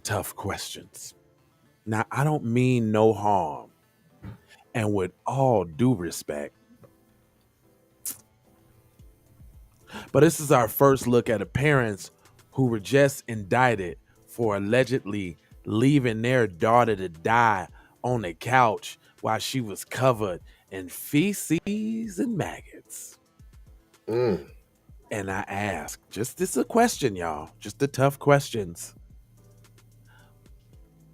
tough questions. Now, I don't mean no harm. And with all due respect, but this is our first look at the parents who were just indicted for allegedly leaving their daughter to die on the couch while she was covered in feces and maggots. Mm. And I ask, just this is a question, y'all, just the tough questions.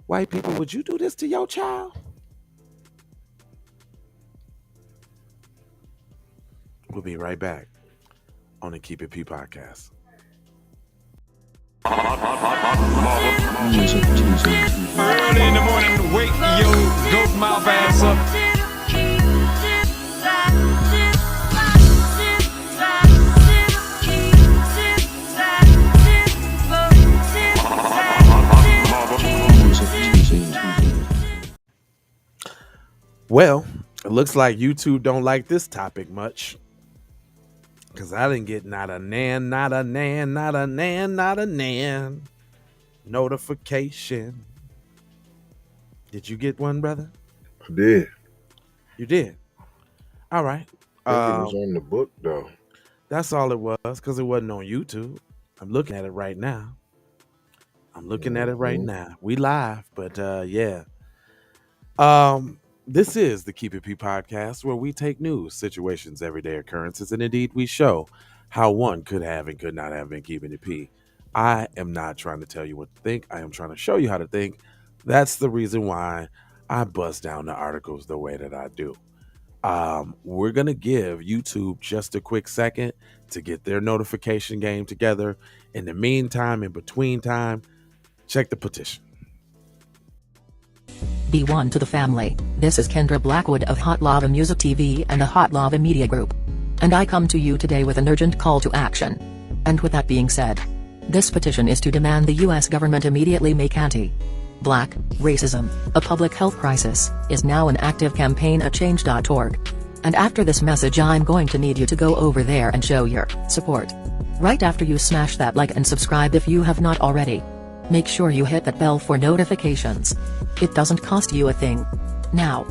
White people, would you do this to your child? We'll be right back on the Keep It P podcast. Early in the morning, wake your goat mouth ass up. Well, it looks like YouTube don't like this topic much. Because I didn't get not a nan notification. Did you get one, brother? I did. You did? All right. I think it was on the book, though. That's all it was, because it wasn't on YouTube. I'm looking at it right now. We live, but yeah. This is the Keep It P podcast, where we take news, situations, everyday occurrences, and indeed we show how one could have and could not have been keeping it P. I am not trying to tell you what to think. I am trying to show you how to think. That's the reason why I bust down the articles the way that I do. We're going to give YouTube just a quick second to get their notification game together. In the meantime, in between time, check the petition. Be one to the family. This is Kendra Blackwood of Hot Lava Music TV and the Hot Lava Media Group. And I come to you today with an urgent call to action. And with that being said, this petition is to demand the U.S. government immediately make anti-Black racism a public health crisis is now an active campaign at change.org. And after this message, I'm going to need you to go over there and show your support. Right after you smash that like and subscribe if you have not already. Make sure you hit that bell for notifications. It doesn't cost you a thing. Now,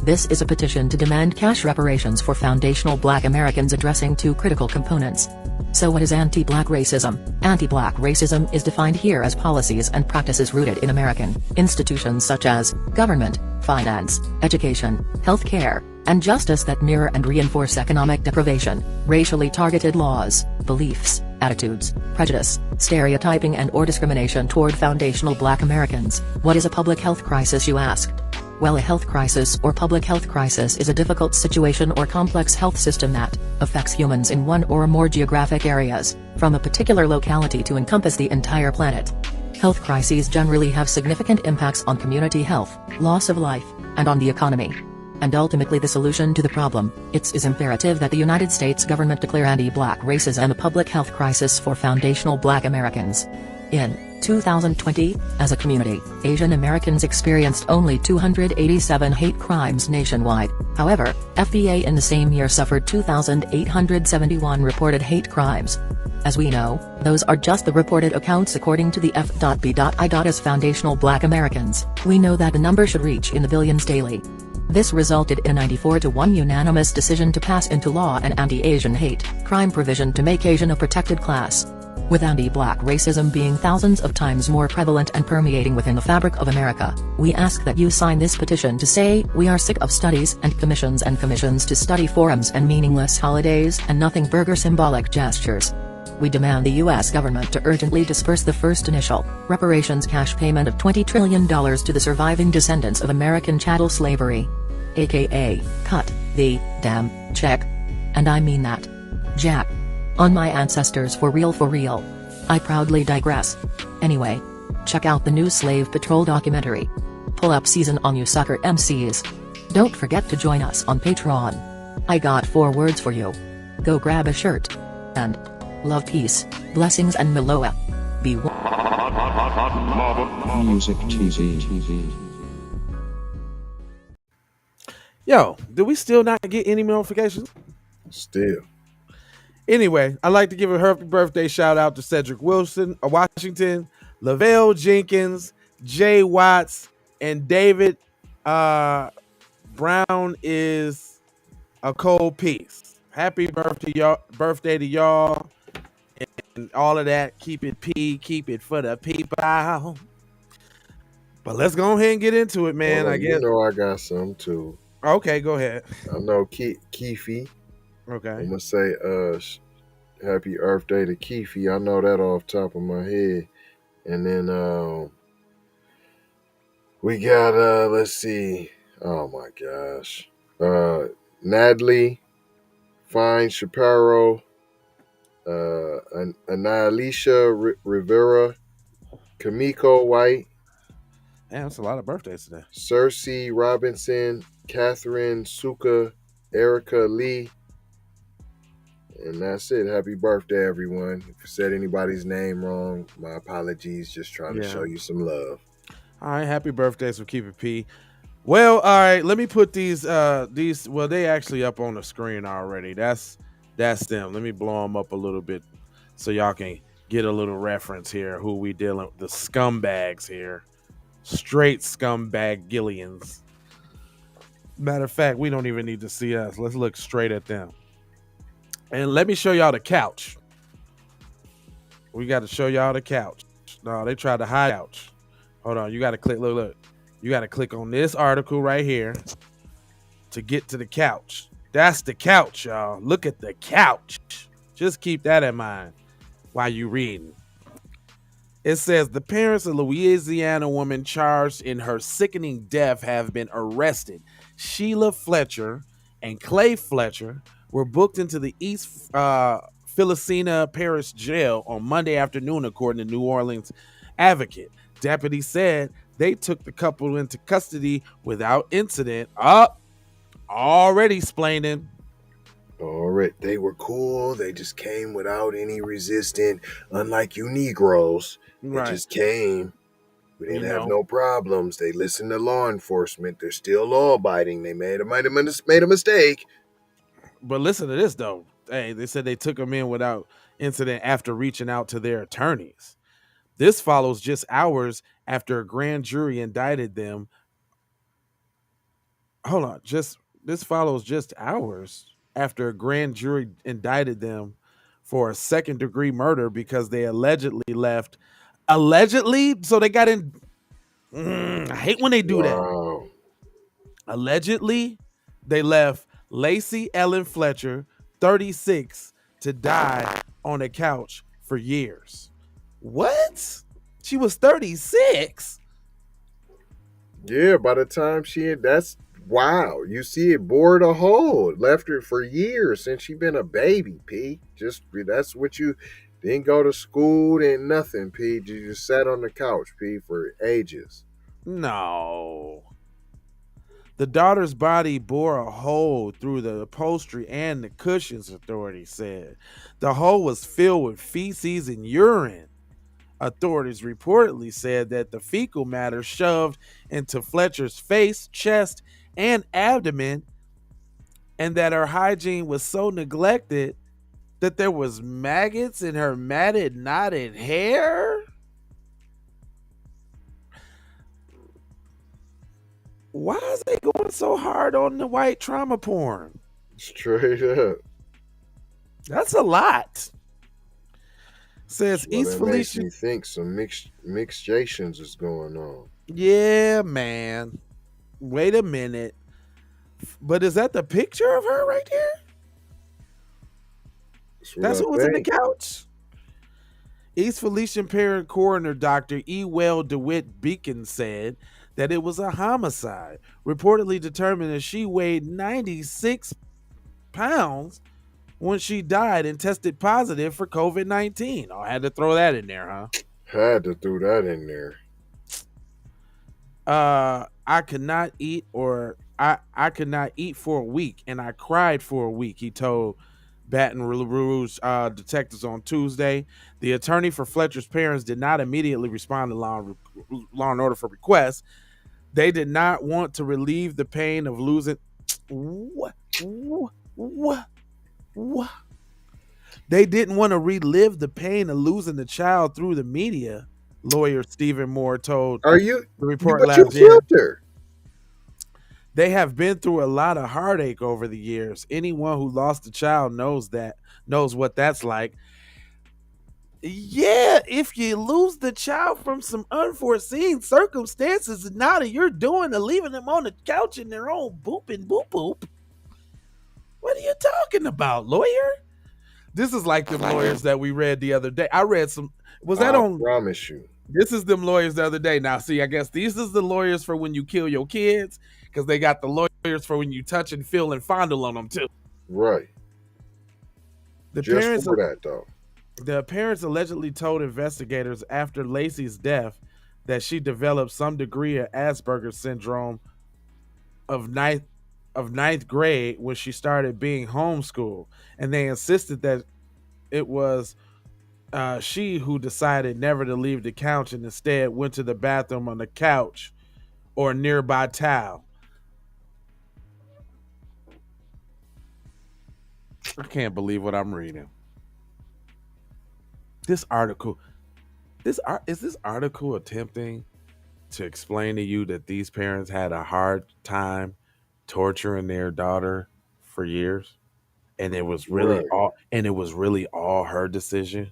this is a petition to demand cash reparations for foundational Black Americans addressing two critical components. So what is anti-Black racism? Anti-Black racism is defined here as policies and practices rooted in American institutions such as government, finance, education, healthcare, and justice that mirror and reinforce economic deprivation, racially targeted laws, beliefs, attitudes, prejudice, stereotyping and/or discrimination toward foundational Black Americans. What is a public health crisis, you ask? Well, a health crisis or public health crisis is a difficult situation or complex health system that affects humans in one or more geographic areas, from a particular locality to encompass the entire planet. Health crises generally have significant impacts on community health, loss of life, and on the economy. And ultimately the solution to the problem. It is imperative that the United States government declare anti-Black racism a public health crisis for foundational Black Americans. In 2020, as a community, Asian Americans experienced only 287 hate crimes nationwide. However, FBA in the same year suffered 2,871 reported hate crimes. As we know, those are just the reported accounts according to the F.B.I. As foundational Black Americans, we know that the number should reach in the billions daily. This resulted in a 94-1 unanimous decision to pass into law an anti-Asian hate crime provision to make Asian a protected class. With anti-Black racism being thousands of times more prevalent and permeating within the fabric of America, we ask that you sign this petition to say we are sick of studies and commissions to study forums and meaningless holidays and nothing burger symbolic gestures. We demand the U.S. government to urgently disperse the first initial reparations cash payment of $20 trillion to the surviving descendants of American chattel slavery. AKA, cut the damn check. And I mean that. Jack. On my ancestors for real for real. I proudly digress. Anyway. Check out the new Slave Patrol documentary. Pull up season on you sucker MCs. Don't forget to join us on Patreon. I got 4 words for you. Go grab a shirt. And love, peace, blessings and Meloa. Be Music TV. Yo, did we still not get any notifications? Still. Anyway, I'd like to give a happy birthday shout out to Cedric Wilson of Washington, Lavelle Jenkins, Jay Watts, and David Brown is a cold piece. Happy birthday to y'all, and all of that. Keep it P, keep it for the people. But let's go ahead and get into it, man. Hold on, I guess. You know I got some too. Okay, go ahead. I know Keefe. Okay. I'm gonna say happy Earth Day to Keefe. I know that off top of my head. And then we got let's see. Oh my gosh. Natalie, Fine Shapiro, Annalisha Rivera, Kamiko Whyte, Man, that's a lot of birthdays today. Cersei Robinson, Catherine Suka, Erica Lee. And that's it. Happy birthday, everyone. If I said anybody's name wrong, my apologies. Just trying to show you some love. All right, happy birthdays for Keep It P. Well, all right, let me put these well, they actually up on the screen already. That's them. Let me blow them up a little bit so y'all can get a little reference here. Who we dealing with? The scumbags here. Straight scumbag Gillians. Matter of fact, we don't even need to see us. Let's look straight at them. And let me show y'all the couch. We got to show y'all the couch. No, they tried to hide the couch. Hold on, you got to click. Look. You got to click on this article right here to get to the couch. That's the couch, y'all. Look at the couch. Just keep that in mind while you reading. It says the parents of Louisiana woman charged in her sickening death have been arrested. Sheila Fletcher and Clay Fletcher were booked into the East Feliciana Parish jail on Monday afternoon, according to New Orleans Advocate. Deputies said they took the couple into custody without incident. Already explaining. All right, they were cool. They just came without any resistance. Unlike you Negroes, they just came. We didn't have no problems. They listened to law enforcement. They're still law-abiding. They might have made a mistake. But listen to this, though. Hey, they said they took them in without incident after reaching out to their attorneys. This follows just hours after a grand jury indicted them. Hold on. This follows just hours after a grand jury indicted them for a second-degree murder because they allegedly left. Allegedly? So they got in. I hate when they do that. Allegedly, they left Lacey Ellen Fletcher, 36, to die on a couch for years. What? She was 36? Yeah, by the time that's wow. You see, it bored a hole. Left her for years since she been a baby, P. That's what you didn't go to school, didn't nothing, P. You just sat on the couch, P, for ages. No. The daughter's body bore a hole through the upholstery and the cushions, authorities said. The hole was filled with feces and urine. Authorities reportedly said that the fecal matter shoved into Fletcher's face, chest, and abdomen, and that her hygiene was so neglected that there was maggots in her matted, knotted hair. Why is they going so hard on the white trauma porn? Straight up. That's a lot. Says well, East Feliciana. Feliciana. Makes me think some mixtations is going on. Yeah, man. Wait a minute. But is that the picture of her right there? That's what was in the couch. East Feliciana Parish coroner Dr. Ewell DeWitt Beacon said that it was a homicide, reportedly determined that she weighed 96 pounds when she died and tested positive for COVID-19. I had to throw that in there, huh? Had to throw that in there. I could not eat I could not eat for a week, and I cried for a week, he told Baton Rouge detectives on Tuesday. The attorney for Fletcher's parents did not immediately respond to law and order for requests. They did not want to relieve the pain of losing. What? They didn't want to relive the pain of losing the child through the media. Lawyer Stephen Moore told Are you? the report But you last year. killed her. They have been through a lot of heartache over the years. Anyone who lost a child knows what that's like. Yeah, if you lose the child from some unforeseen circumstances, and now that you're doing to leaving them on the couch in their own boop and boop boop. What are you talking about, lawyer? This is like the lawyers that we read the other day. I read some. Was that I on? promise you. This is them lawyers the other day. Now, see, I guess these is the lawyers for when you kill your kids, because they got the lawyers for when you touch and feel and fondle on them too. Right. The Just parents, for that, though. the parents allegedly told investigators after Lacey's death that she developed some degree of Asperger's syndrome of ninth grade when she started being homeschooled, and they insisted that it was she who decided never to leave the couch and instead went to the bathroom on the couch or a nearby towel. I can't believe what I'm reading. This article, is this article attempting to explain to you that these parents had a hard time torturing their daughter for years, and it was really Right. all her decision?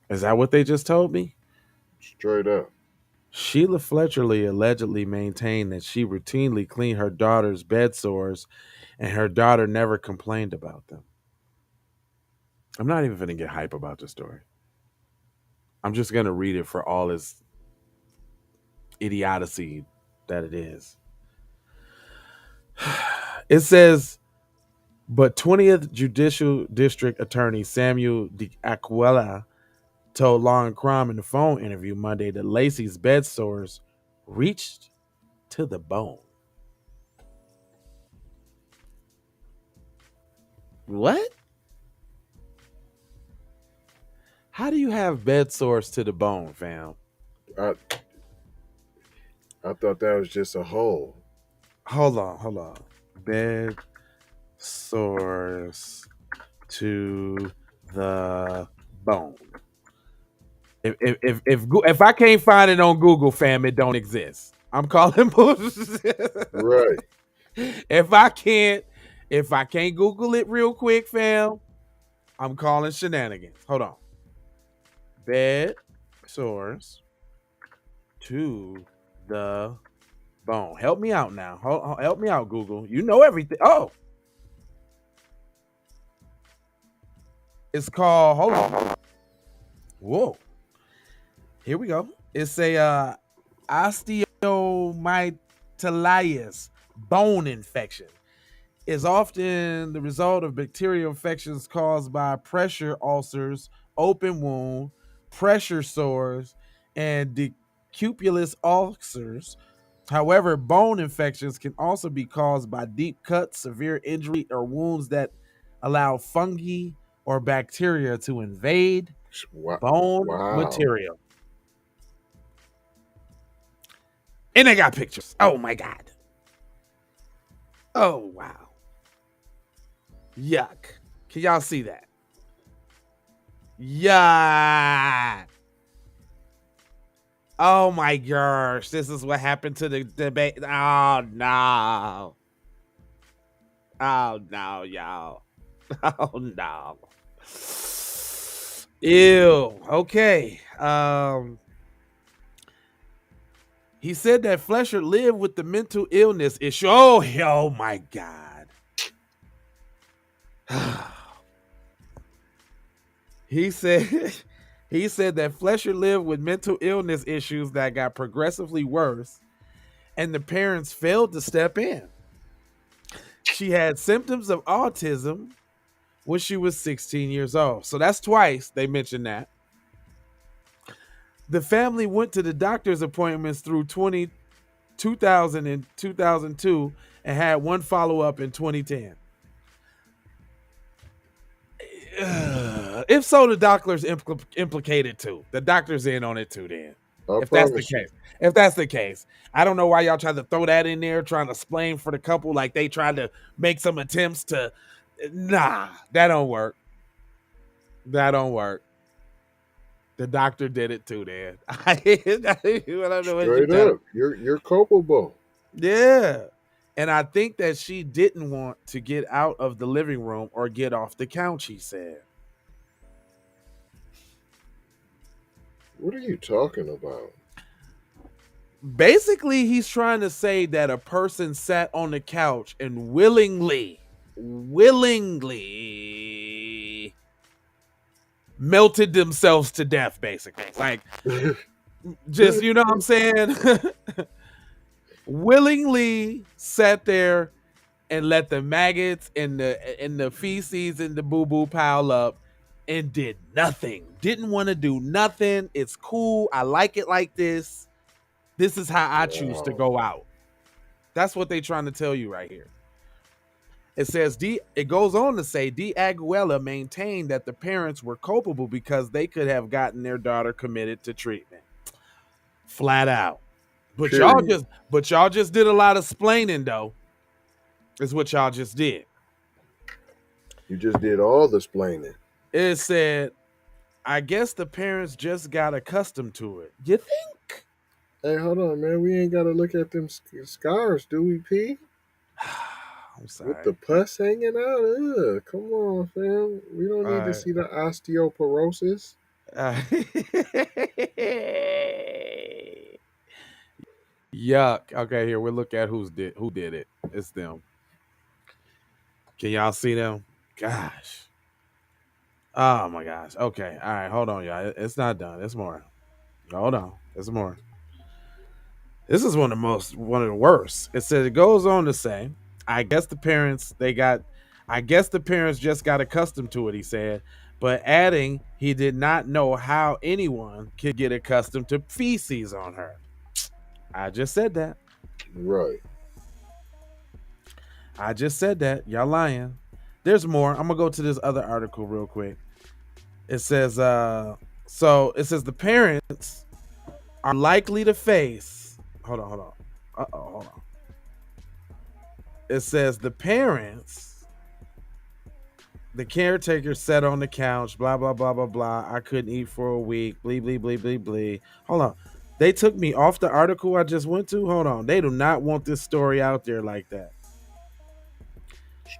Is that what they just told me? Straight up. Sheila Fletcher allegedly maintained that she routinely cleaned her daughter's bed sores and her daughter never complained about them. I'm not even going to get hype about the story. I'm just going to read it for all its idiocy that it is. It says, but 20th Judicial District Attorney Samuel De Aquila told Law and Crime in a phone interview Monday that Lacey's bed sores reached to the bone. What? How do you have bed sores to the bone, fam? I thought that was just a hole. Hold on. Bed sores to the bone. If I can't find it on Google, fam, it don't exist. I'm calling bullshit. Right. If I can't Google it real quick, fam, I'm calling shenanigans. Hold on. Bed sores to the bone. Help me out now. Help me out, Google. You know everything. Oh. It's called, hold on. Whoa. Here we go. It's a osteomyelitis bone infection. Is often the result of bacterial infections caused by pressure ulcers, open wound, pressure sores, and decupulous ulcers. However, bone infections can also be caused by deep cuts, severe injury, or wounds that allow fungi or bacteria to invade bone material. And they got pictures. Oh my God. Oh wow. Yuck. Can y'all see that? Yuck. Oh my gosh. This is what happened to the debate. Oh no. Oh no, y'all. Oh no. Ew. Okay. He said that Fletcher lived with the mental illness issue. Oh my God. He said that Fletcher lived with mental illness issues that got progressively worse, and the parents failed to step in. She had symptoms of autism when she was 16 years old. So that's twice they mentioned that. The family went to the doctor's appointments through 2000 and 2002 and had one follow-up in 2010. If so, the doctor's implicated too. The doctor's in on it too then. If that's the case. I don't know why y'all tried to throw that in there, trying to explain for the couple like they tried to make some attempts to. Nah, that don't work. That don't work. The doctor did it too, Dad. I don't know what you Straight tell. up, you're culpable. Yeah. And I think that she didn't want to get out of the living room or get off the couch, he said. What are you talking about? Basically, he's trying to say that a person sat on the couch and willingly melted themselves to death, basically. Like, just, you know what I'm saying? Willingly sat there and let the maggots and the feces and the boo-boo pile up and did nothing. Didn't want to do nothing. It's cool. I like it like this. This is how I choose to go out. That's what they're trying to tell you right here. It says, it goes on to say, D. Aguilera maintained that the parents were culpable because they could have gotten their daughter committed to treatment. Flat out. But y'all just did a lot of splaining, though. Is what y'all just did. You just did all the splaining. It said, I guess the parents just got accustomed to it. You think? Hey, hold on, man. We ain't got to look at them scars, do we, P? I'm sorry. With the pus hanging out? Ugh, come on, fam. We don't need to see the osteoporosis. Yuck. Okay, here we'll look at who did it. It's them. Can y'all see them? Gosh. Oh my gosh. Okay. All right. Hold on, y'all. It's not done. It's more. Hold on. It's more. This is one of the worst. It says, it goes on to say, I guess the parents just got accustomed to it, he said, but adding he did not know how anyone could get accustomed to feces on her. I just said that. Right. I just said that. Y'all lying. There's more. I'm gonna go to this other article real quick. It says, the parents are likely to face. Hold on. Hold on. It says the caretaker sat on the couch, blah, blah, blah, blah, blah. I couldn't eat for a week. Blee, blee, blee, blee, blee. Hold on. They took me off the article I just went to. Hold on. They do not want this story out there like that.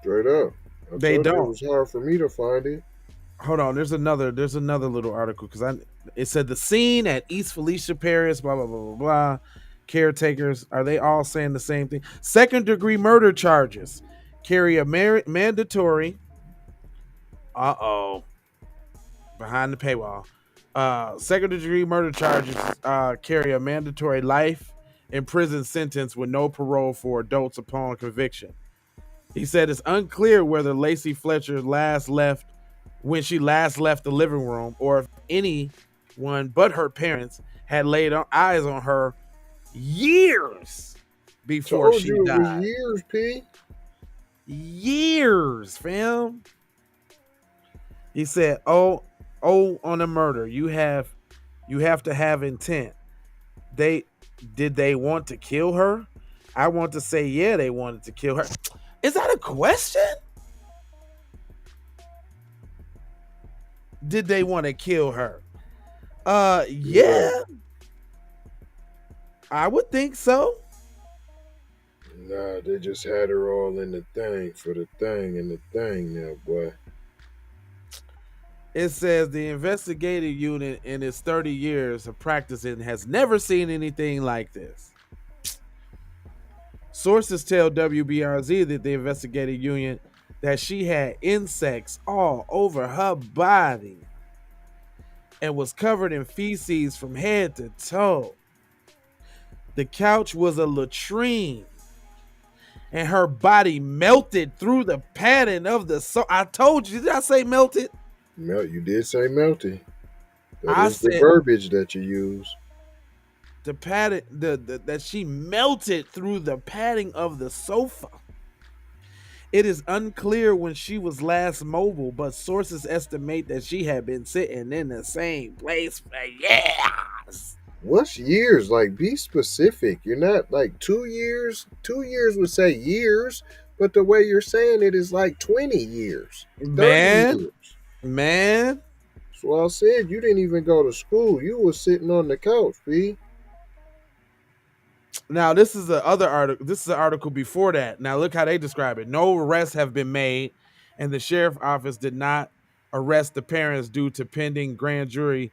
Straight up. They don't. It was hard for me to find it. Hold on. There's another little article because it said the scene at East Feliciana Parish, blah, blah, blah, blah, blah. Caretakers, are they all saying the same thing? Second-degree murder charges carry a mandatory. Behind the paywall. Second-degree murder charges carry a mandatory life in prison sentence with no parole for adults upon conviction. He said it's unclear whether Lacey Fletcher when she last left the living room, or if anyone but her parents had laid eyes on her years before she died. It was years, P. Years, fam. He said, on a murder, you have to have intent. Did they want to kill her? I want to say, yeah, they wanted to kill her. Is that a question? Did they want to kill her? Yeah. I would think so. Nah, they just had her all in the thing for the thing and the thing now, boy. It says the investigative unit in its 30 years of practicing has never seen anything like this. Sources tell WBRZ that the investigative unit that she had insects all over her body and was covered in feces from head to toe. The couch was a latrine, and her body melted through the padding of the I told you, did I say melted? You did say melty. That's the verbiage that you use. The padding, that she melted through the padding of the sofa. It is unclear when she was last mobile, but sources estimate that she had been sitting in the same place for years. What's years? Like, be specific. You're not like 2 years. 2 years would say years, but the way you're saying it is like 20 years. 30 years. Man. So I said you didn't even go to school. You was sitting on the couch, B. Now, this is the other article. This is an article before that. Now, look how they describe it. No arrests have been made, and the sheriff's office did not arrest the parents due to pending grand jury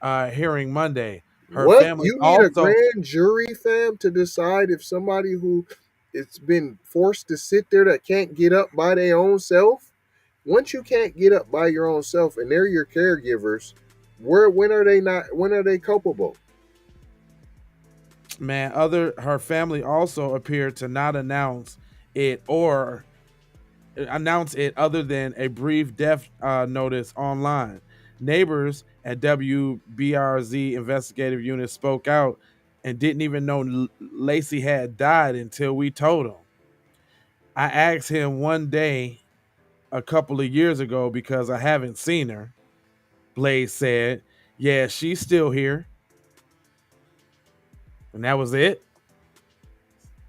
hearing Monday. Her What? family You need a also, grand jury, fam, to decide if somebody who it's been forced to sit there that can't get up by their own self? Once you can't get up by your own self and they're your caregivers, when are they culpable? man, her family also appeared to not announce it other than a brief death notice online. Neighbors at WBRZ investigative unit spoke out and didn't even know Lacey had died until we told them. I asked him one day a couple of years ago because I haven't seen her. Blaze said, yeah, she's still here. And that was it.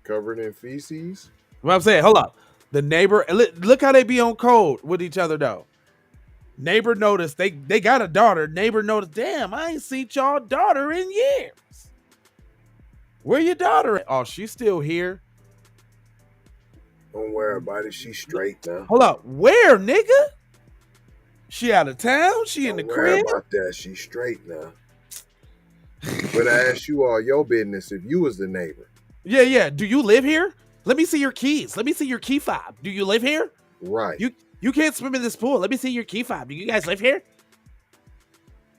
Covered in feces? What I'm saying, hold up. The neighbor, look how they be on code with each other though. Neighbor noticed they got a daughter. Neighbor noticed, damn, I ain't seen y'all daughter in years. Where your daughter at? Oh, she's still here. Don't worry about it. She's straight now. Hold up. Where, nigga? She out of town? She in the Don't worry crib? about that. She's straight now. But I ask you all your business if you was the neighbor. Yeah. Do you live here? Let me see your keys. Let me see your key fob. Do you live here? Right. You can't swim in this pool. Let me see your key fob. Do you guys live here?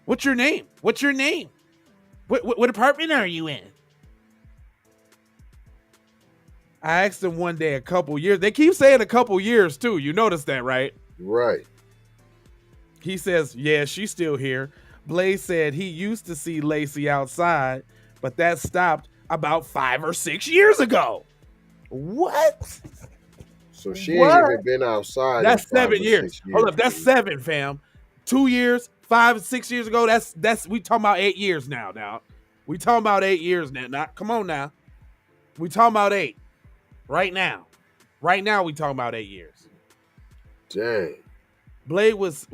What's your name? What's your name? What apartment are you in? I asked him one day a couple years. They keep saying a couple years too. You notice that, right? Right. He says, yeah, she's still here. Blaze said he used to see Lacey outside, but that stopped about 5 or 6 years ago. What? So she ain't even been outside. That's 7 years. years. Hold up, that's 7, fam. 2 years, 5, 6 years ago. That's we talking about 8 years now. Now we talking about 8 years now. Now come on now. We talking about 8 right now. Right now we talking about 8 years. Dang. Blade was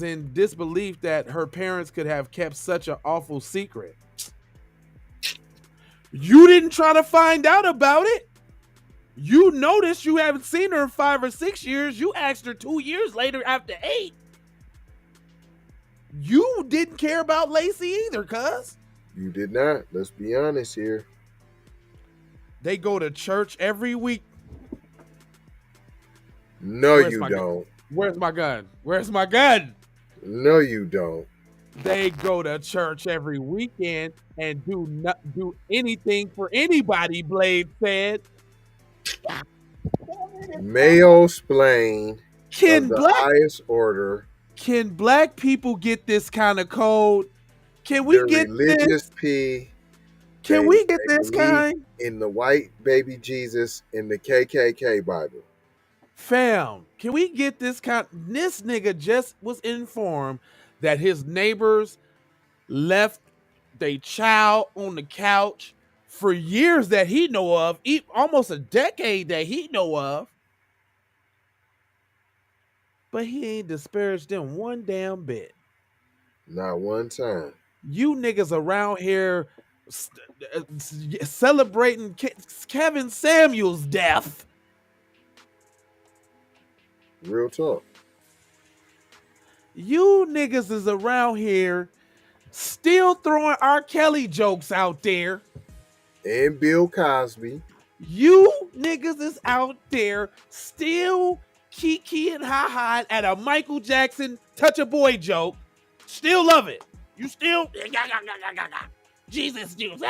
in disbelief that her parents could have kept such an awful secret. You didn't try to find out about it. You noticed you haven't seen her in 5 or 6 years. You asked her 2 years later after 8. You didn't care about Lacey either, cuz. You did not. Let's be honest here. They go to church every week. No, you don't. Where's my gun? Where's my gun? No, you don't. They go to church every weekend and do anything for anybody, Blade said. Mayo-splain Can of the highest order. Can black people get this kind of code? Can we get religious this? P. Can we get this kind? In the white baby Jesus in the KKK Bible. Fam, can we get this kind? This nigga just was informed that his neighbors left their child on the couch for years that he know of, almost a decade that he know of. But he ain't disparaged them one damn bit. Not one time. You niggas around here celebrating Kevin Samuel's death. Real talk. You niggas is around here still throwing R. Kelly jokes out there. And Bill Cosby. You niggas is out there still kiki and ha-ha at a Michael Jackson touch a boy joke. Still love it. You still Jesus juice.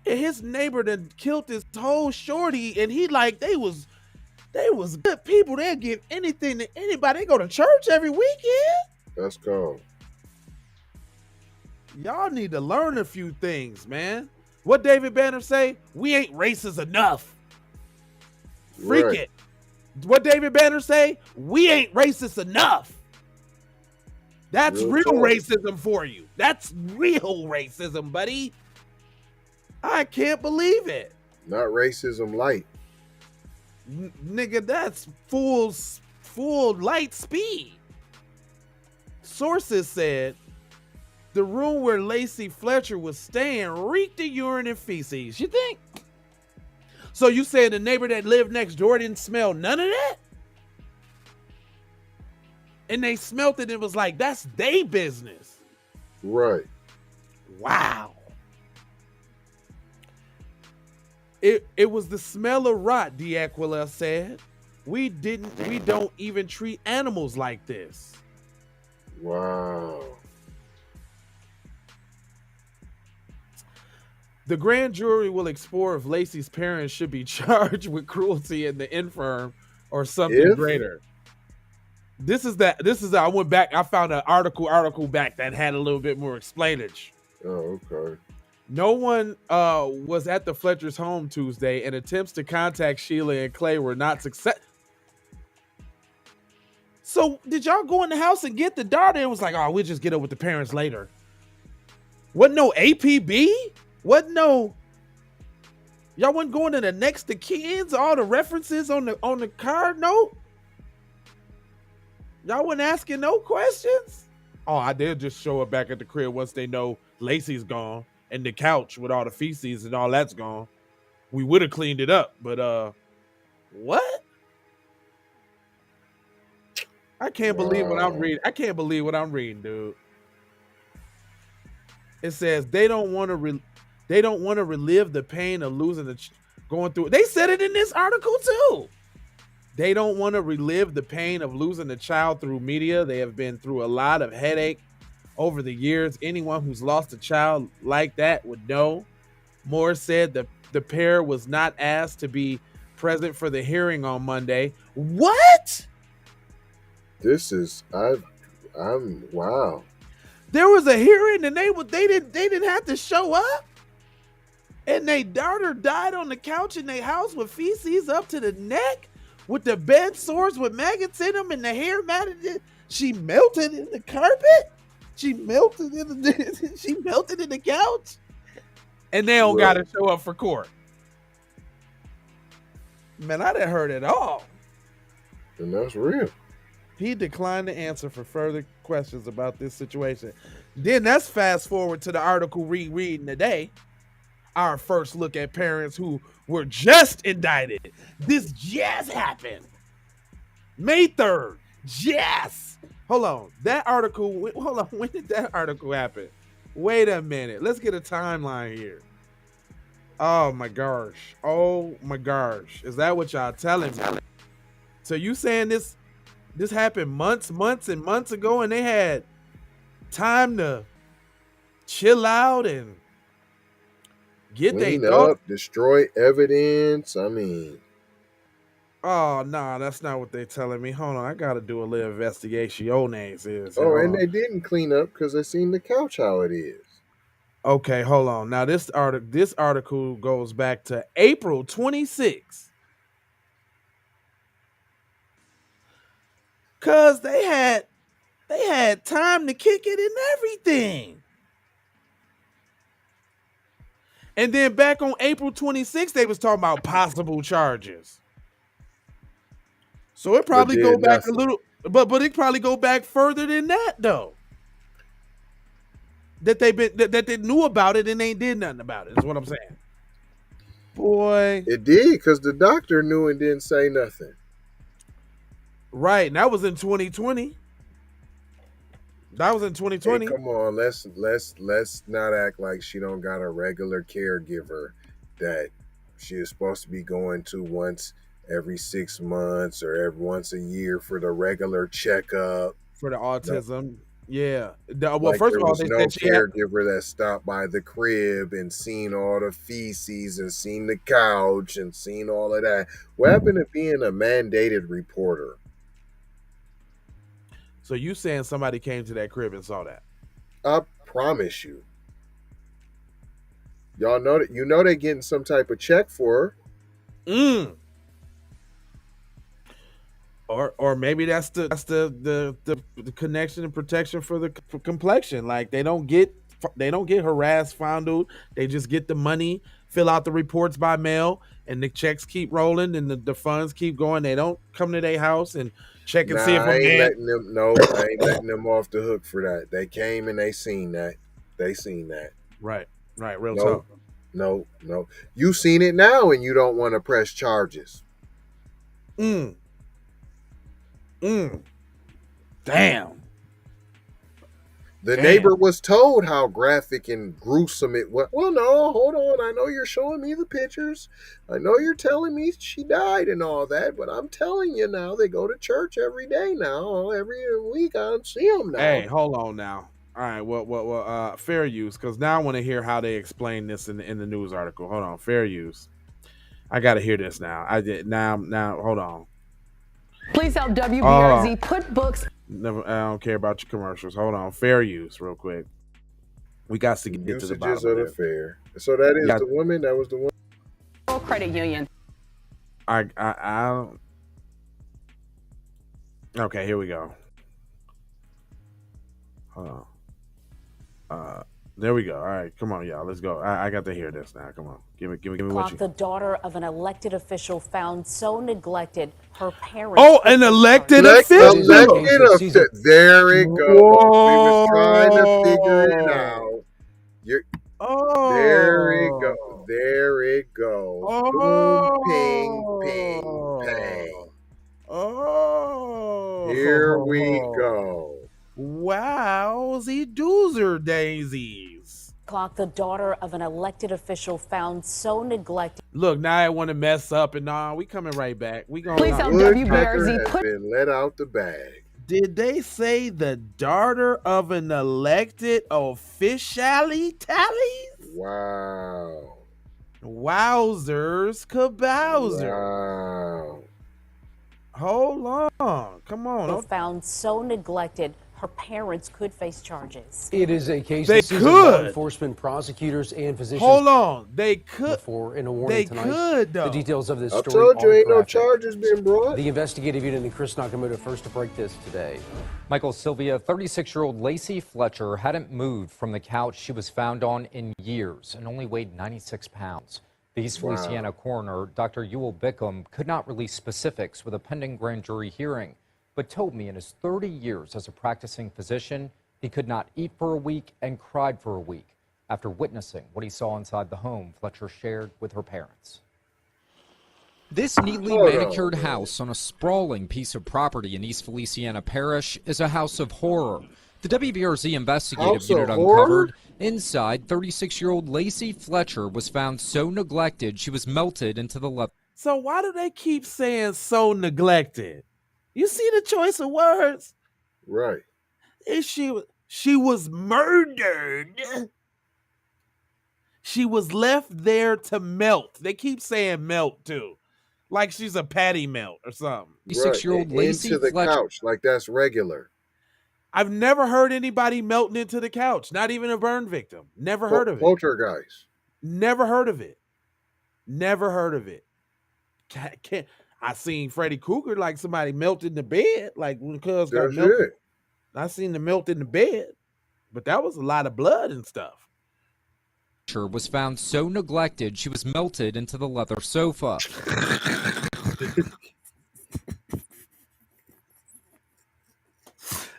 And his neighbor done killed this whole shorty, and he like they was good people. They'll give anything to anybody. They go to church every weekend. That's cool. Y'all need to learn a few things, man. What David Banner say? We ain't racist enough. Freak it. What David Banner say? We ain't racist enough. That's real racism for you. That's real racism, buddy. I can't believe it. Not racism light. Nigga, that's full full light speed. Sources said the room where Lacey Fletcher was staying reeked of urine and feces. You think? So you saying the neighbor that lived next door didn't smell none of that? And they smelt it and it was like, that's their business. Right. Wow. It was the smell of rot, D'Aquila said. We don't even treat animals like this. Wow. The grand jury will explore if Lacey's parents should be charged with cruelty in the infirm or something greater. This is I went back, I found an article back that had a little bit more explainage. Oh, okay. No one was at the Fletcher's home Tuesday, and attempts to contact Sheila and Clay were not successful. So did y'all go in the house and get the daughter and was like, oh, we'll just get up with the parents later? Wasn't no APB? Wasn't no... Y'all wasn't going to the next to kids? All the references on the card note? Y'all wasn't asking no questions? Oh, I did just show up back at the crib once they know Lacey's gone and the couch with all the feces and all that's gone. We would have cleaned it up, but what? I can't believe what I'm reading. I can't believe what I'm reading, dude. It says they don't want to relive the pain of losing going through. They said it in this article too. They don't want to relive the pain of losing a child through media. They have been through a lot of headache over the years. Anyone who's lost a child like that would know. Moore said the pair was not asked to be present for the hearing on Monday. What? This is I'm wow. There was a hearing and they didn't have to show up. And their daughter died on the couch in their house with feces up to the neck, with the bed sores with maggots in them and the hair matted. She melted in the carpet. She melted in the couch. And they don't gotta show up for court. Man, I didn't heard it all. And that's real. He declined to answer for further questions about this situation. Then let's fast forward to the article reading today. Our first look at parents who were just indicted. This just happened. May 3rd. Yes. Hold on. When did that article happen? Wait a minute. Let's get a timeline here. Oh my gosh. Is that what y'all telling me? So you saying this happened months and months ago and they had time to chill out and get clean their up, destroy evidence. I mean, oh no, that's not what they're telling me. Hold on, I gotta do a little investigation. Your names is. and they didn't clean up because they seen the couch how it is. Okay, hold on. Now this article goes back to April 26th. Cause they had time to kick it and everything. And then back on April 26th, they was talking about possible charges. So it probably go back a little, but it probably go back further than that though. That they knew about it and they did nothing about it. Is what I'm saying. Boy, it did because the doctor knew and didn't say nothing. Right, and that was in 2020. That was in 2020. Hey, come on, let's not act like she don't got a regular caregiver that she is supposed to be going to once every 6 months or once a year for the regular checkup For the autism. No. Yeah. Well, first of all, they said she caregiver that stopped by the crib and seen all the feces and seen the couch and seen all of that. What happened to being a mandated reporter? So you saying somebody came to that crib and saw that? I promise you. Y'all know that they're getting some type of check for her. Or maybe that's the connection and protection for the complexion. Like they don't get harassed, fondled. They just get the money fill out the reports by mail, and the checks keep rolling and the funds keep going. They don't come to their house and check and see if I a ain't man. letting them. No, I ain't letting them off the hook for that. They came and they seen that. They seen that. Right. Real No, talk. no. You seen it now, and you don't want to press charges. Damn. The neighbor was told how graphic and gruesome it was. Well, no, hold on. I know you're showing me the pictures. I know you're telling me she died and all that, but I'm telling you now, they go to church every day now. Every week I see them now. Hey, hold on now. All right, well, fair use, because now I want to hear how they explain this in the news article. Hold on, fair use. I got to hear this now. I did now. Hold on. Please help WBRZ put books. Never. I don't care about your commercials. Hold on, fair use, real quick. We got to get to the bottom of the it. fair. So that is the woman. That was the one. Credit union. I don't. Okay, here we go. Hold on. There we go. All right, come on, y'all. Let's go. I got to hear this now. Come on, give me what you. The daughter of an elected official found so neglected, her parents. Oh, an elected official. There it goes. We was trying to figure it out. There it goes. There it goes. Boom, ping, ping, pang. Here we go. Wowsy doozer daisies. The daughter of an elected official found so neglected. Look, now I want to mess up, and we coming right back. We gonna. Please help WBRZ put. Been let out the bag. Did they say the daughter of an elected officially tallies? Wow. Wowzers kabowzer. Wow. Hold on. Come on. Found so neglected, her parents could face charges. It is a case they could. Law enforcement, prosecutors, and physicians. Hold on. They could. For in a warning they tonight. could, though. The details of this I story told you ain't graphic. no charges being brought. The investigative unit and Chris Nakamoto first to break this today. Michael Sylvia, 36-year-old Lacey Fletcher hadn't moved from the couch she was found on in years and only weighed 96 pounds. The East Feliciana coroner, Dr. Ewell Bickham, could not release specifics with a pending grand jury hearing, but told me in his 30 years as a practicing physician, he could not eat for a week and cried for a week after witnessing what he saw inside the home Fletcher shared with her parents. This neatly manicured house on a sprawling piece of property in East Feliciana Parish is a house of horror. The WBRZ investigative unit uncovered inside 36-year-old Lacey Fletcher was found so neglected she was melted into the leather. So why do they keep saying so neglected? You see the choice of words? Right. She was murdered. She was left there to melt. They keep saying melt too. Like she's a patty melt or something. 36-year-old Lacey into the Fletcher. couch, like that's regular. I've never heard anybody melting into the couch. Not even a burn victim. Never heard of it. Poltergeist. Never heard of it. Never heard of it. I seen Freddy Krueger like somebody melted in the bed, like when Cuz got melted. I seen the melt in the bed, but that was a lot of blood and stuff. Was found so neglected she was melted into the leather sofa.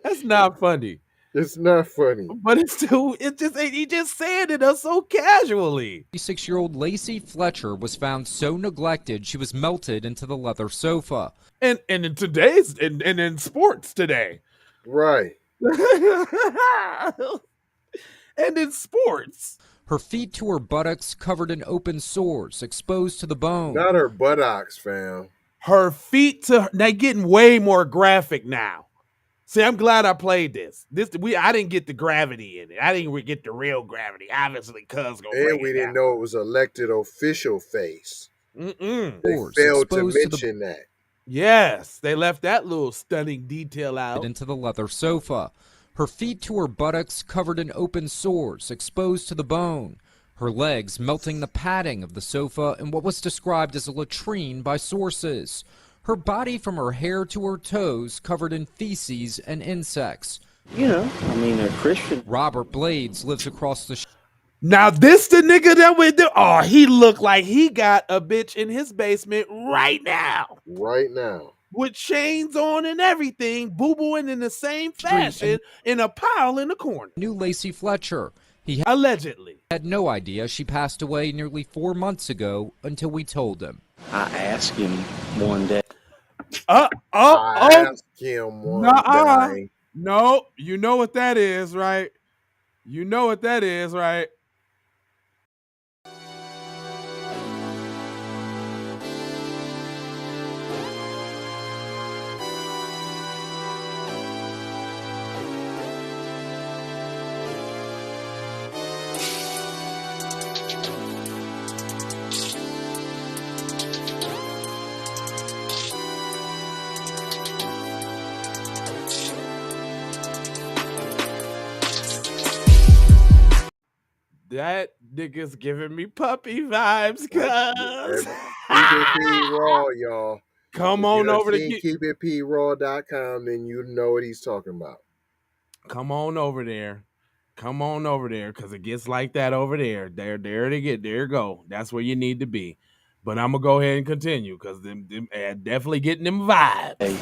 That's not funny. It's not funny. But it's still, he just said it so casually. 36-year-old Lacey Fletcher was found so neglected she was melted into the leather sofa. And in today's and in sports today. Right. And in sports. Her feet to her buttocks covered in open sores, exposed to the bone. Not her buttocks, fam. Her feet to they getting way more graphic now. See, I'm glad I played this. I didn't get the gravity in it. I didn't get the real gravity. Obviously, Cuz gonna and we didn't know it was elected official face. They failed to mention that. Yes, they left that little stunning detail out. Into the leather sofa. Her feet to her buttocks covered in open sores, exposed to the bone. Her legs melting the padding of the sofa in what was described as a latrine by sources. Her body from her hair to her toes covered in feces and insects. You know, I mean, a Christian. Robert Blades lives across the Now this the nigga that went there. Oh, he looked like he got a bitch in his basement right now. Right now. With chains on and everything, boo-booing in the same fashion in a pile in the corner. Knew Lacey Fletcher. He allegedly had no idea she passed away nearly 4 months ago until we told him. I asked him one day. I asked him one day. No, you know what that is, right? You know what that is, right? That nigga's giving me puppy vibes, cuz. Keep it P Raw, y'all. Come on over to keepitpraw.com, then you know what he's talking about. Come on over there. Come on over there, because it gets like that over there. There you go. That's where you need to be. But I'm gonna go ahead and continue because them definitely getting them vibes. A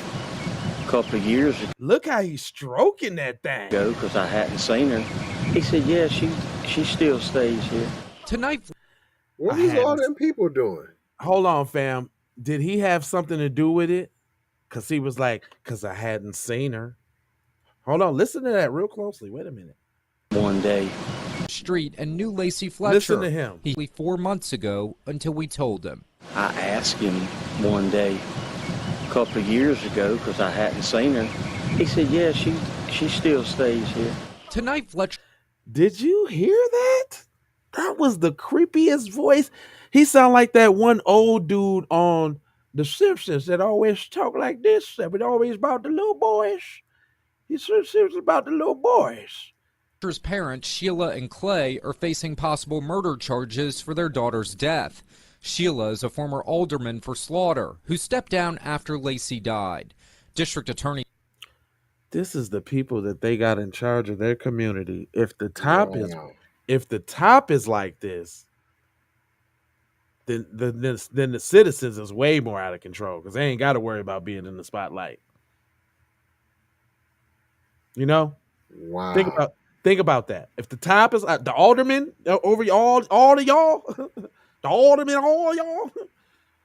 couple of years ago. Look how he's stroking that thing. Because I hadn't seen her. He said, yeah, she still stays here. Tonight. What is all them people doing? Hold on, fam. Did he have something to do with it? Because he was like, because I hadn't seen her. Hold on. Listen to that real closely. Wait a minute. One day. Street and knew Lacey Fletcher. Listen to him. 4 months ago until we told him. I asked him one day, a couple of years ago, because I hadn't seen her. He said, yeah, she still stays here. Tonight, Fletcher. Did you hear that? That was the creepiest voice. He sounded like that one old dude on The Simpsons that always talk like this. That was always about the little boys. He said it was about the little boys. Fletcher's parents, Sheila and Clay, are facing possible murder charges for their daughter's death. Sheila is a former alderman for Slaughter who stepped down after Lacey died. District Attorney. This is the people that they got in charge of their community. If the top is like this, then the citizens is way more out of control because they ain't got to worry about being in the spotlight. You know? Wow. Think about that. If the top is the aldermen over all of y'all, the aldermen,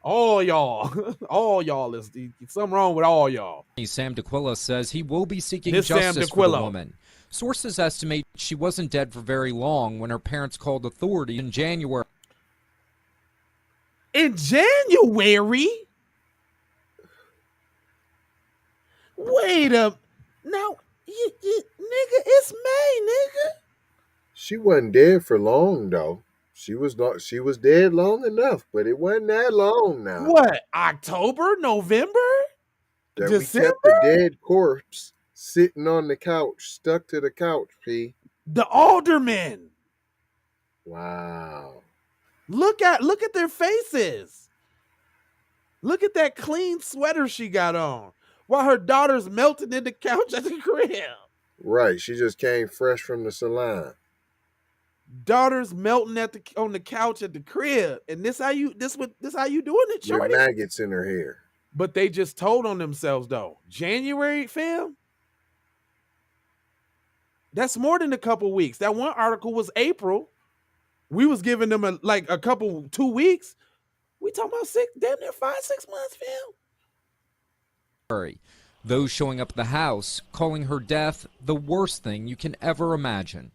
all y'all is something wrong with all y'all. Sam DeQuilla says he will be seeking justice for the woman. Sources estimate she wasn't dead for very long when her parents called authorities in January. In January? Wait up. Now, nigga, it's May, nigga. She wasn't dead for long, though. She was dead long enough, but it wasn't that long now. What? October? November? That December? We kept the dead corpse sitting on the couch, stuck to the couch, P. The aldermen. Wow. Look at their faces. Look at that clean sweater she got on while her daughter's melting in the couch at the crib. Right. She just came fresh from the salon. Daughter's melting on the couch at the crib, and this how you doing it, shorty? With maggots in her hair. But they just told on themselves though. January, fam. That's more than a couple weeks. That one article was April. We was giving them a couple 2 weeks. We talking about damn near 5-6 months, fam. Those showing up at the house calling her death the worst thing you can ever imagine.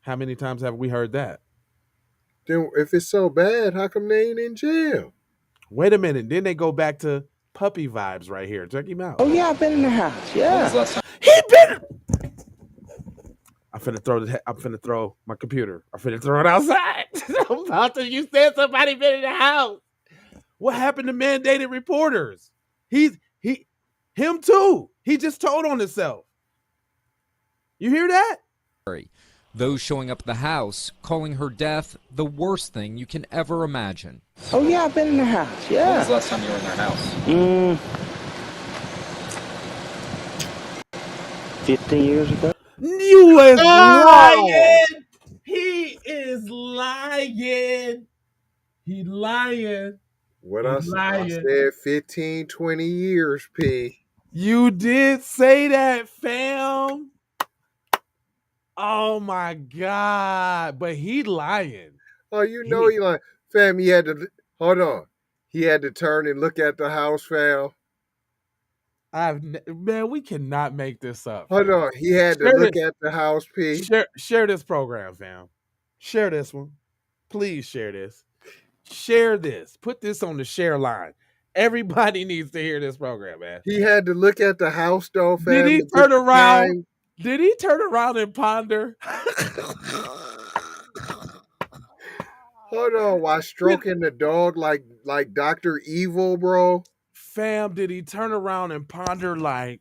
How many times have we heard that? Then if it's so bad, how come they ain't in jail? Wait a minute. Then they go back to puppy vibes right here. Check him out. Oh, yeah, I've been in the house. Yeah. He been. I'm finna throw my computer. I'm finna throw it outside. You said somebody been in the house. What happened to mandated reporters? Him too. He just told on himself. You hear that? Those showing up at the house calling her death the worst thing you can ever imagine. Oh, yeah, I've been in the house. Yeah. When was the last time you were in their house? 15 years ago. You was lying. He lying. He lying. What He I lying. said 15, 20 years, P. You did say that, fam. Oh my God. But he lying. Oh, you know he like, fam, he had to, hold on. He had to turn and look at the house, fam. Man, we cannot make this up. Hold fam. on. He had to look at the house, P. Share this program, fam. Share this one. Please share this. Share this. Put this on the share line. Everybody needs to hear this program, man. He had to look at the house, though, fam. Did he turn around? Did he turn around and ponder? Hold on, while stroking the dog like Dr. Evil, bro. Fam, did he turn around and ponder like?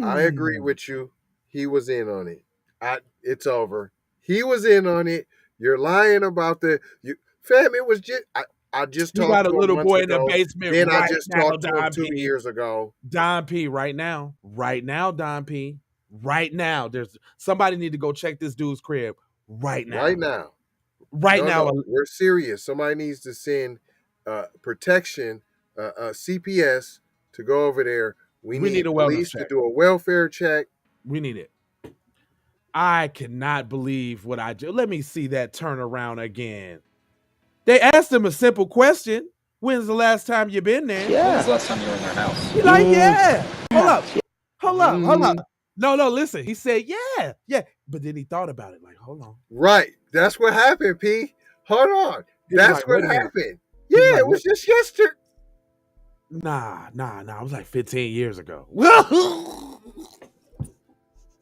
I agree with you. He was in on it. It's over. He was in on it. You're lying about fam. It was just I just talked got a to him little boy ago, in the basement. Then right I just now, talked to him 2 years ago. Don P. Right now, Don P. Right now, there's somebody need to go check this dude's crib right now. Right now. No, we're serious. Somebody needs to send protection, CPS to go over there. We need a police wellness check. to do a welfare check. We need it. I cannot believe what I do. Let me see that turnaround again. They asked him a simple question. When's the last time you been there? Yeah. When was the last time you were in their house? He's like, yeah. Hold up. No, listen. He said, yeah. But then he thought about it. Like, hold on. Right. That's what happened, P. Hold on. That's what happened. Yeah, it was just yesterday. Nah. It was like 15 years ago.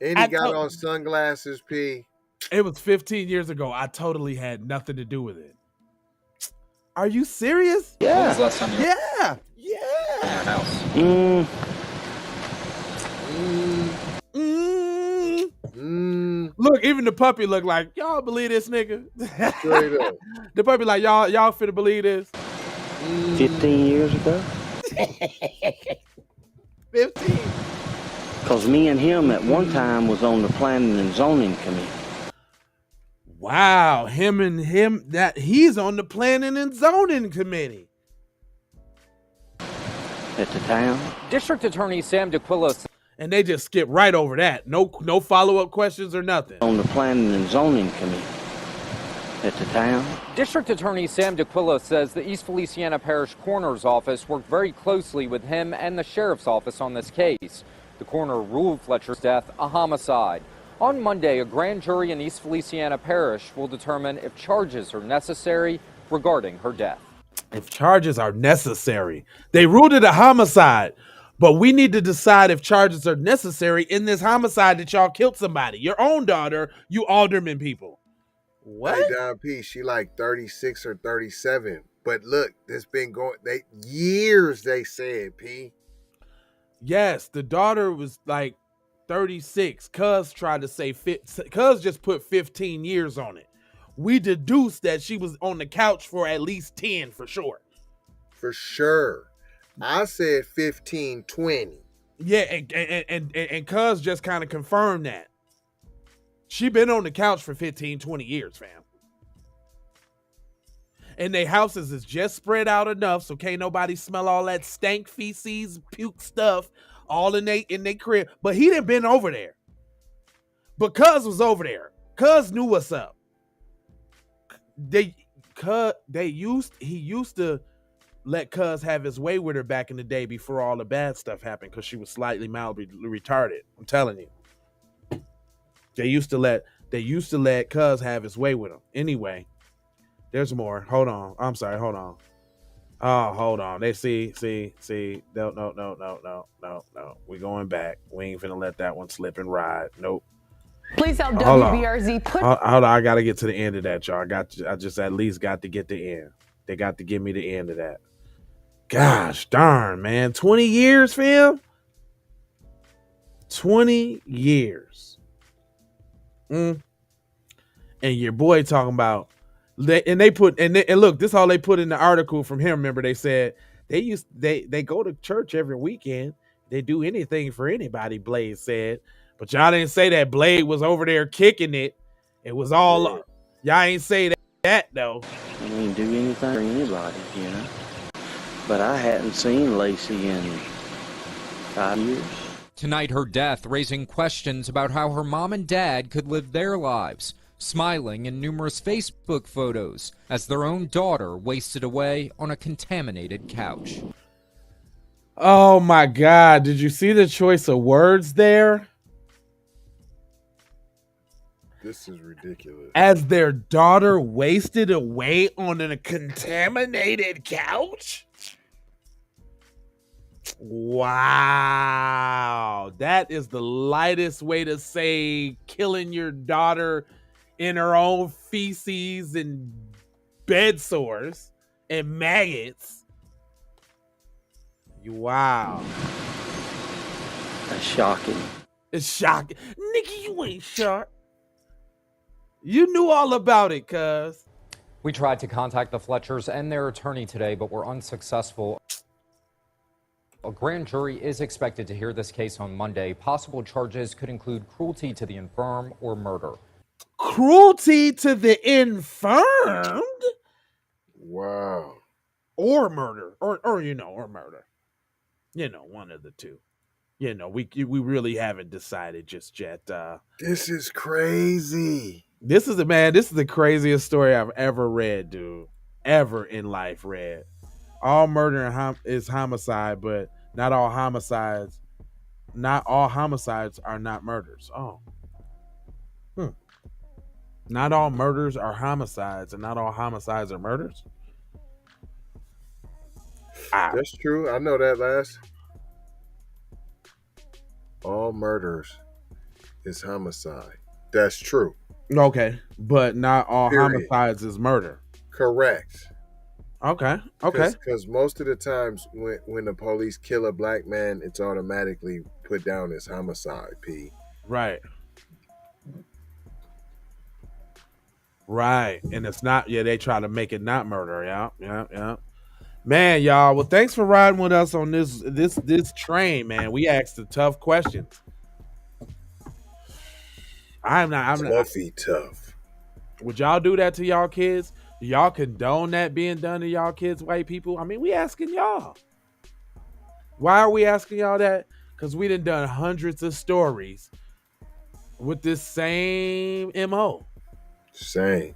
And he got on sunglasses, P. It was 15 years ago. I totally had nothing to do with it. Are you serious? Yeah. When was the last time you were Yeah. in your house? Look, even the puppy looked like, y'all believe this nigga? Straight up. The puppy like, y'all finna believe this? 15 years ago? 15. Because me and him at one time was on the planning and zoning committee. Wow, he's on the planning and zoning committee. At the town? District Attorney Sam DeQuilla. And they just skip right over that. No follow-up questions or nothing. On the planning and zoning committee. At the town? District Attorney Sam DeQuilla says the East Feliciana Parish Coroner's Office worked very closely with him and the Sheriff's Office on this case. The coroner ruled Fletcher's death a homicide. On Monday, a grand jury in East Feliciana Parish will determine if charges are necessary regarding her death. If charges are necessary. They ruled it a homicide, but we need to decide if charges are necessary in this homicide that y'all killed somebody. Your own daughter, you alderman people. What? Hey, Don P, she like 36 or 37. But look, this been going, years, they said, P. Yes, the daughter was like 36. Cuz tried to say, Cuz just put 15 years on it. We deduced that she was on the couch for at least 10 for sure. For sure. I said 15, 20. Yeah, and Cuz just kind of confirmed that. She been on the couch for 15, 20 years, fam. And their houses is just spread out enough so can't nobody smell all that stank feces, puke stuff all in they crib. But he done been over there. But Cuz was over there. Cuz knew what's up. He used to let Cuz have his way with her back in the day before all the bad stuff happened because she was slightly mildly retarded. I'm telling you. They used to let Cuz have his way with him. Anyway, there's more. Hold on. I'm sorry. Hold on. Oh, hold on. They see. No. We going back. We ain't finna let that one slip and ride. Nope. Please help WBRZ put. Hold on. I gotta get to the end of that, y'all. I just at least got to get the end. They got to give me the end of that. Gosh darn, man. 20 years, fam. 20 years. And your boy talking about, and look, this is all they put in the article from him. Remember, they said they go to church every weekend. They do anything for anybody, Blade said. But y'all didn't say that Blade was over there kicking it. It was all up. Y'all ain't say that. that though. I mean, do anything for anybody, you know. But I hadn't seen Lacey in 5 years. Tonight, her death raising questions about how her mom and dad could live their lives, smiling in numerous Facebook photos as their own daughter wasted away on a contaminated couch. Oh my God. Did you see the choice of words there? This is ridiculous. As their daughter wasted away on a contaminated couch? Wow. That is the lightest way to say killing your daughter in her own feces and bed sores and maggots. Wow. That's shocking. It's shocking. Nikki, you ain't shocked. You knew all about it, cuz. We tried to contact the Fletchers and their attorney today, but were unsuccessful. A grand jury is expected to hear this case on Monday. Possible charges could include cruelty to the infirm or murder. Cruelty to the infirmed? Wow. Or murder. Or murder. You know, one of the two. You know, we really haven't decided just yet. This is crazy. This is the craziest story I've ever read, dude. Ever in life read. All murder is homicide, but not all homicides are not murders. Oh. Not all murders are homicides, and not all homicides are murders? That's true. I know that last. All murders is homicide. That's true. Okay, but not all Period. homicides is murder. Correct. Okay. Because most of the times when the police kill a black man, it's automatically put down as homicide, P. Right. Right. And it's not, they try to make it not murder. Yeah. Man, y'all. Well, thanks for riding with us on this train, man. We asked the tough questions. I'm not tough. Would y'all do that to y'all kids? Do y'all condone that being done to y'all kids, white people? I mean, we asking y'all. Why are we asking y'all that? Because we done hundreds of stories with this same MO. Same.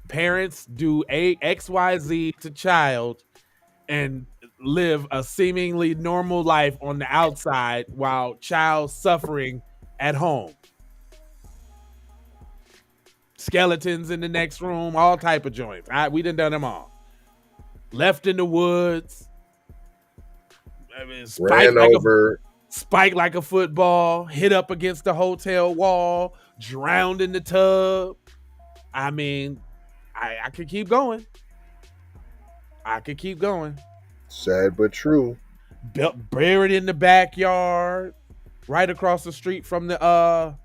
Parents do XYZ to child and live a seemingly normal life on the outside while child suffering at home. Skeletons in the next room, all type of joints. We done them all. Left in the woods. I mean, spiked like a football, hit up against the hotel wall, drowned in the tub. I mean, I could keep going. Sad but true. Buried in the backyard, right across the street from the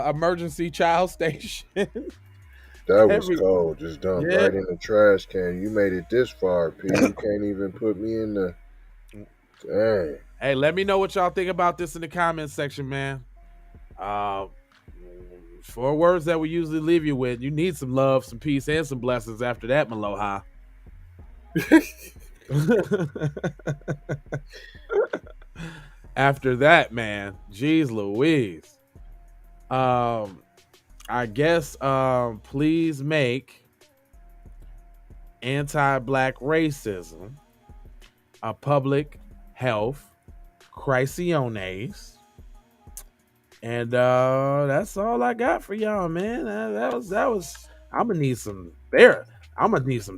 emergency child station. That was cold. Just dumped right in the trash can. You made it this far, P. You can't even put me in the. Dang. Hey, let me know what y'all think about this in the comments section, man. 4 words that we usually leave you with. You need some love, some peace, and some blessings after that, Maloha. After that, man, geez Louise. I guess please make anti-black racism a public health crisis. And that's all I got for y'all, man. That was I'm gonna need some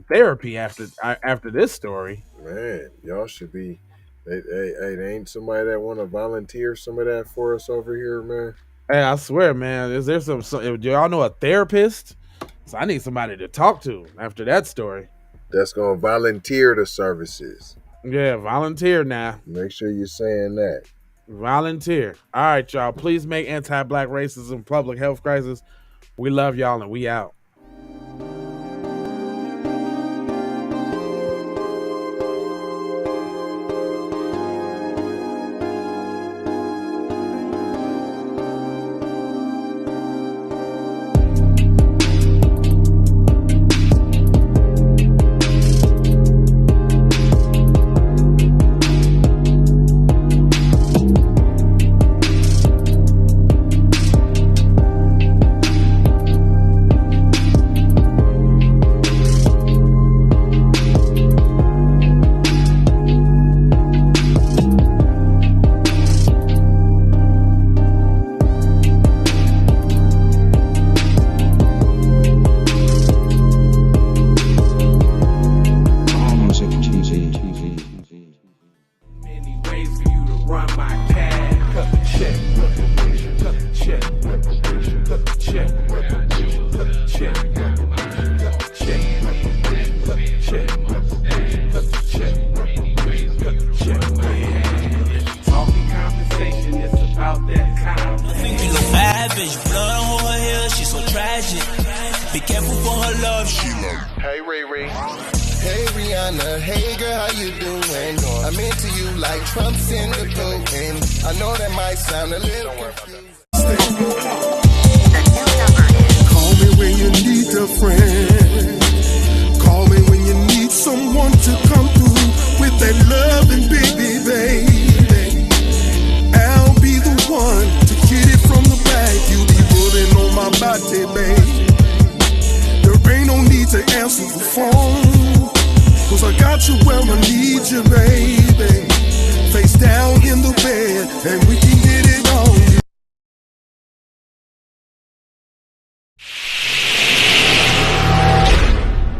therapy after this story. Man, y'all should be. Hey, there ain't somebody that want to volunteer some of that for us over here, man. Hey, I swear, man. Is there some do y'all know a therapist? So I need somebody to talk to after that story. That's gonna volunteer the services. Yeah, volunteer now. Make sure you're saying that. Volunteer. All right, y'all. Please make anti-black racism public health crisis. We love y'all and we out. she's so tragic. Be careful for her love, Sheila. Hey, Riri. Hey, Rihanna. Hey, girl, how you doing? I'm into you like Trump's in the Putin. I know that might sound a little confusing. Call me when you need a friend. Call me when you need someone to come through with that loving baby, baby. I'll be the one to hit it from the back. You be rubbing on my body, baby. There ain't no need to answer the phone, 'cause I got you where I need you, baby. Face down in the